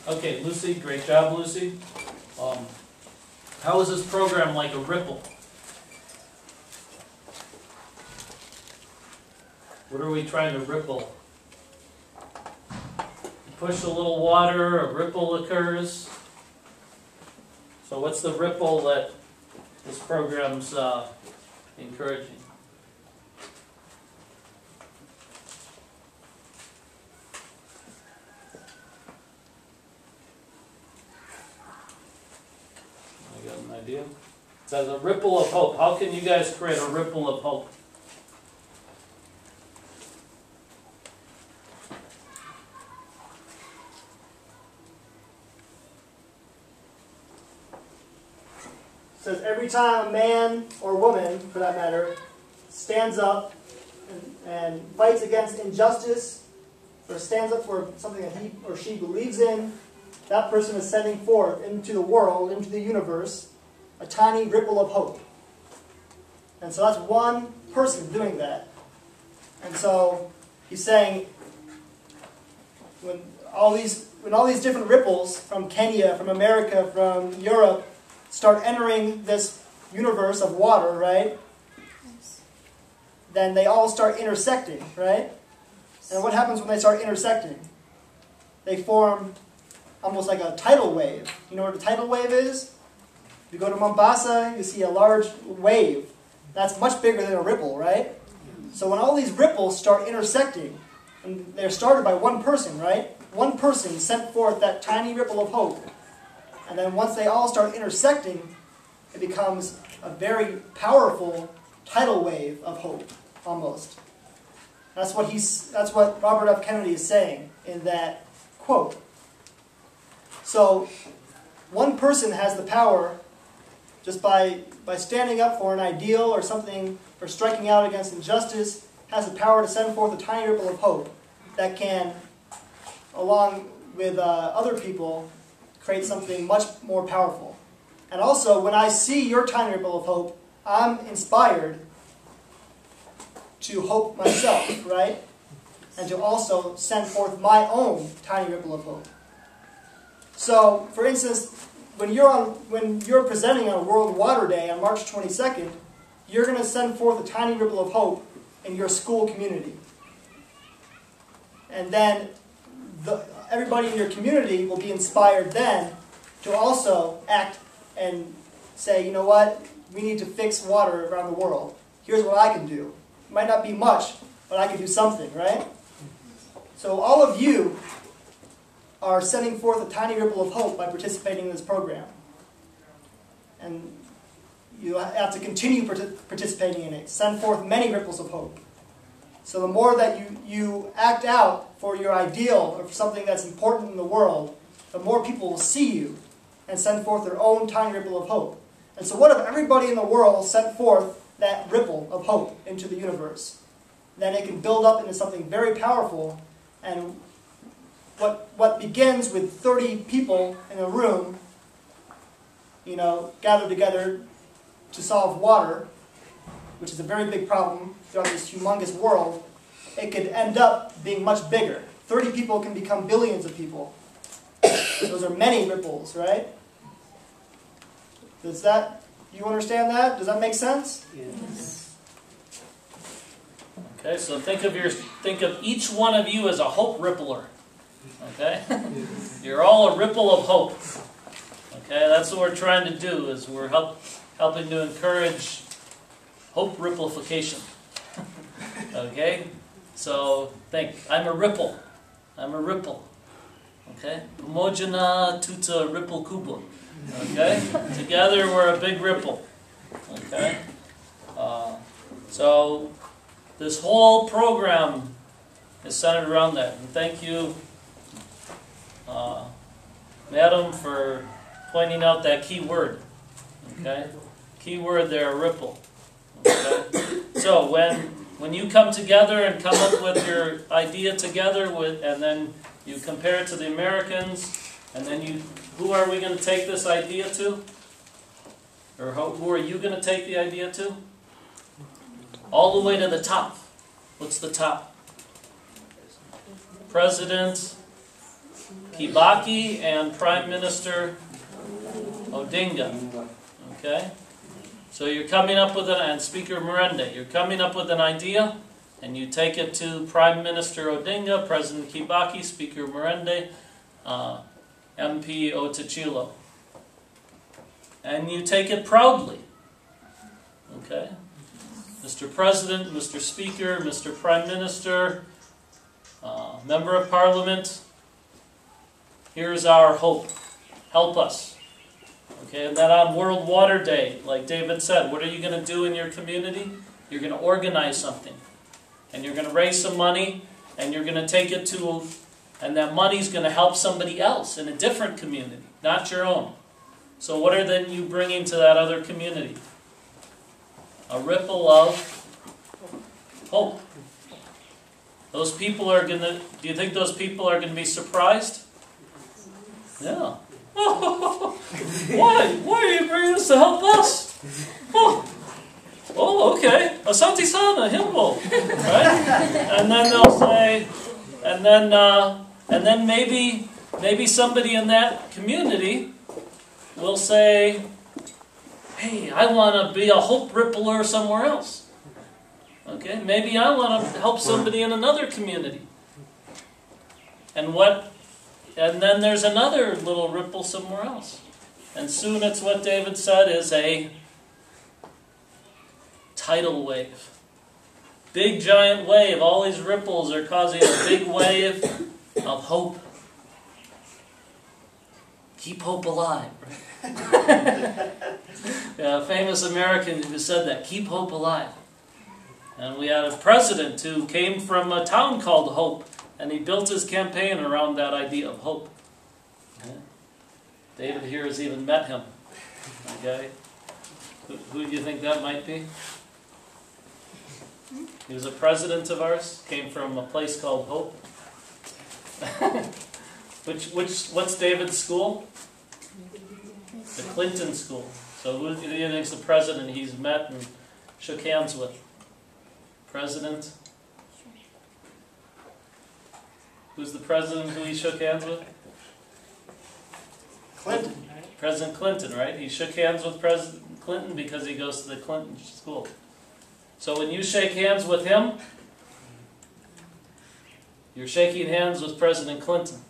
Okay, Lucy, great job, Lucy. How is this program like a ripple? What are we trying to ripple? You push a little water, a ripple occurs. So what's the ripple that this program's encouraging? I got an idea. It says a ripple of hope. How can you guys create a ripple of hope? It says every time a man or woman, for that matter, stands up and fights against injustice or stands up for something that he or she believes in, that person is sending forth into the world, into the universe, a tiny ripple of hope. And so that's one person doing that. And so he's saying when all these different ripples from Kenya, from America, from Europe, start entering this universe of water, right? Then they all start intersecting, right? And what happens when they start intersecting? They form almost like a tidal wave. You know what a tidal wave is? You go to Mombasa, you see a large wave. That's much bigger than a ripple, right? So when all these ripples start intersecting, and they're started by one person, right? One person sent forth that tiny ripple of hope. And then once they all start intersecting, it becomes a very powerful tidal wave of hope, almost. That's what Robert F. Kennedy is saying in that quote. So one person has the power, just by standing up for an ideal or something, or striking out against injustice, has the power to send forth a tiny ripple of hope that can, along with other people, create something much more powerful. And also, when I see your tiny ripple of hope, I'm inspired to hope myself, right? And to also send forth my own tiny ripple of hope. So, for instance, when you're presenting on World Water Day on March 22nd, you're going to send forth a tiny ripple of hope in your school community. And then everybody in your community will be inspired then to also act and say, you know what, we need to fix water around the world. Here's what I can do. It might not be much, but I can do something, right? So all of you are sending forth a tiny ripple of hope by participating in this program. And you have to continue participating in it. Send forth many ripples of hope. So the more that you act out for your ideal or for something that's important in the world, the more people will see you and send forth their own tiny ripple of hope. And so what if everybody in the world sent forth that ripple of hope into the universe? Then it can build up into something very powerful. And what begins with 30 people in a room, gathered together to solve water, which is a very big problem throughout this humongous world, it could end up being much bigger. 30 people can become billions of people. Those are many ripples, right? You understand that? Does that make sense? Yes. Okay, so think of each one of you as a hope rippler. Okay? You're all a ripple of hope. Okay, that's what we're trying to do, is we're helping to encourage hope ripplification. Okay? So think, I'm a ripple. I'm a ripple. Okay? Pumojana tuta ripple kuba. Okay? Together we're a big ripple. Okay? So this whole program is centered around that. And thank you, Madam, for pointing out that key word. Okay? Key word there, ripple. Okay? So when you come together and come up with your idea together, and then you compare it to the Americans, and then who are we going to take this idea to? Or who are you going to take the idea to? All the way to the top. What's the top? President, Kibaki and Prime Minister Odinga. Okay? So you're coming up with and Speaker Murende, you're coming up with an idea, and you take it to Prime Minister Odinga, President Kibaki, Speaker Murende, MP Otachilo. And you take it proudly. Okay? Mr. President, Mr. Speaker, Mr. Prime Minister, Member of Parliament, here's our hope. Help us. Okay, and then on World Water Day, like David said, what are you going to do in your community? You're going to organize something. And you're going to raise some money, and you're going to take it to, and that money's going to help somebody else in a different community, not your own. So what are then you bringing to that other community? A ripple of hope. Those people are going to, do you think those people are going to be surprised? Yeah. Why? Why are you bringing this to help us? Oh, okay. Asante sana, himbo. Right? And then they'll say, and then maybe somebody in that community will say, hey, I want to be a hope rippler somewhere else. Okay? Maybe I want to help somebody in another community. And then there's another little ripple somewhere else. And soon it's what David said is a tidal wave. Big giant wave. All these ripples are causing a big wave of hope. Keep hope alive. Yeah, a famous American who said that. Keep hope alive. And we had a president who came from a town called Hope, and he built his campaign around that idea of hope. Okay. David here has even met him. Okay, who do you think that might be? He was a president of ours. Came from a place called Hope. What's David's school? The Clinton School. So who do you think is the president he's met and shook hands with? President? Who's the president who he shook hands with? Clinton. President Clinton, right? He shook hands with President Clinton because he goes to the Clinton School. So when you shake hands with him, you're shaking hands with President Clinton.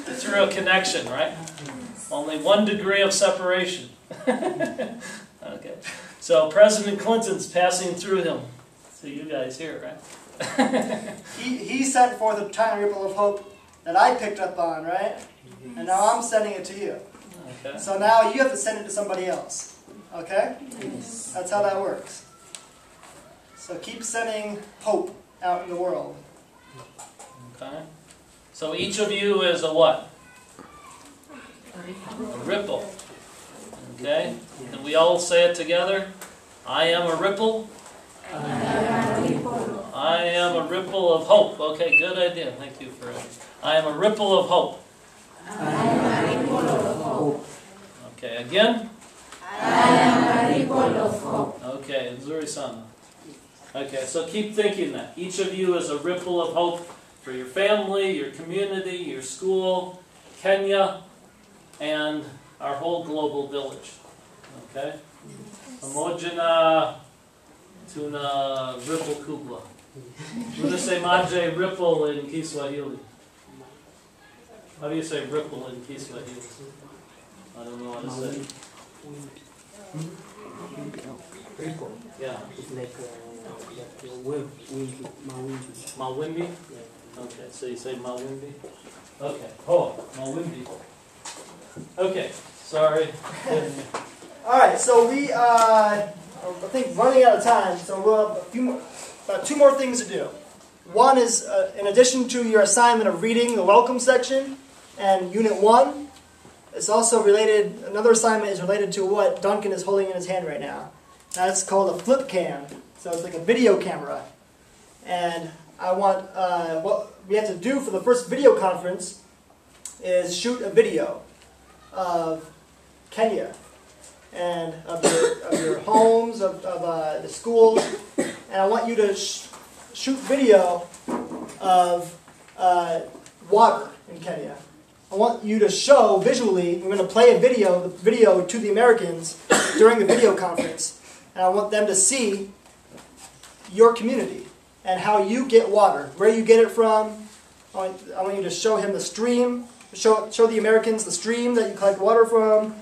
It's a real connection, right? Only 1 degree of separation. Okay. So President Clinton's passing through him. So you guys here, right? He sent forth a tiny ripple of hope that I picked up on, right? And now I'm sending it to you. Okay. So now you have to send it to somebody else. Okay? That's how that works. So keep sending hope out in the world. Okay. So each of you is a what? A ripple. Okay? Can we all say it together? I am a ripple. I am a ripple of hope. Okay, good idea. Thank you for it. I am a ripple of hope. I am a ripple of hope. Okay, again? I am a ripple of hope. Okay, Zuri-san. Okay, so keep thinking that. Each of you is a ripple of hope for your family, your community, your school, Kenya, and our whole global village. Okay? Pamoja na tuna ripple kubwa. Unasemaje ripple in Kiswahili? How do you say ripple in Kiswahili? I don't know how to say it. Ripple. Yeah. It's like wave, mawimbi. Mawimbi? Okay, so you say mawimbi? Okay. Oh, mawimbi. Okay, sorry. Alright, so we, I think, running out of time, so we'll have about 2 more things to do. One is, in addition to your assignment of reading the welcome section and Unit 1, it's also related, another assignment is related to what Duncan is holding in his hand right now. That's called a flip cam. So it's like a video camera. And I want, what we have to do for the first video conference is shoot a video of Kenya and of your homes, of the schools. And I want you to shoot video of water in Kenya. I want you to show visually, we're going to play the video to the Americans during the video conference, and I want them to see your community and how you get water, where you get it from. I want you to show him the stream, show the Americans the stream that you collect water from,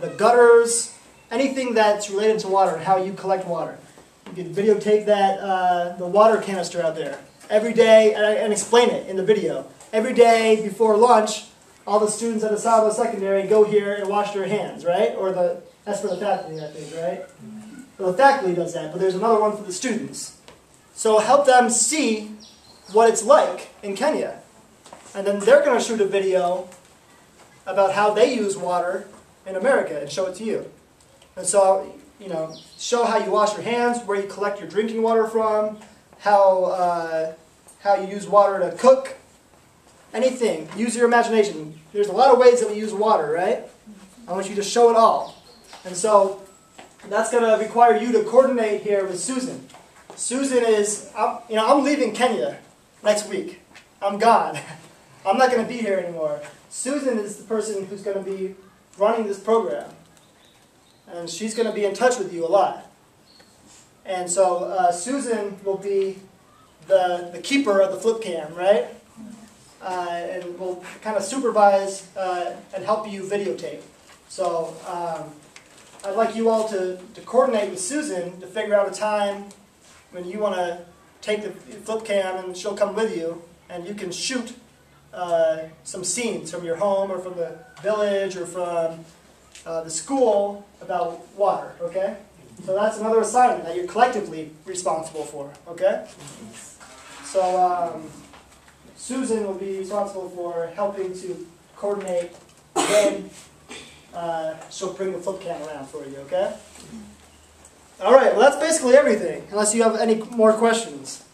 the gutters, anything that's related to water and how you collect water. You can videotape that, the water canister out there every day and explain it in the video. Every day before lunch, all the students at Essaba Secondary go here and wash their hands, right? Or that's for the faculty, I think, right? Well, the faculty does that, but there's another one for the students. So help them see what it's like in Kenya. And then they're going to shoot a video about how they use water in America and show it to you. And so, show how you wash your hands, where you collect your drinking water from, how you use water to cook, anything. Use your imagination. There's a lot of ways that we use water, right? I want you to show it all. And so that's going to require you to coordinate here with Susan. Susan is, I'm leaving Kenya next week. I'm gone. I'm not going to be here anymore. Susan is the person who's going to be running this program. And she's going to be in touch with you a lot. And so Susan will be the keeper of the flip cam, right? And will kind of supervise and help you videotape. So I'd like you all to coordinate with Susan to figure out a time when you want to take the flip cam and she'll come with you and you can shoot some scenes from your home or from the village or from the school about water, okay? So that's another assignment that you're collectively responsible for, okay? So Susan will be responsible for helping to coordinate when she'll bring the flip cam around for you, okay? All right, well that's basically everything, unless you have any more questions.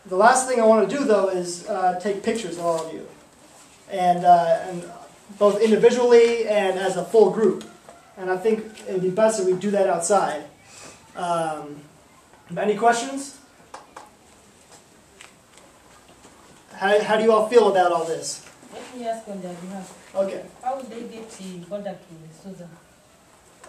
The last thing I want to do, though, is take pictures of all of you, and both individually and as a full group. And I think it would be best if we do that outside. Any questions? How do you all feel about all this? Let me ask on their behalf. Okay. How would they get the contact with Susan?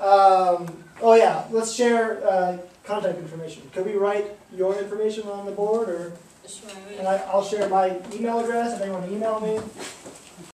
Oh yeah, let's share contact information. Could we write your information on the board, or Sure. and I'll share my email address if they want to email me.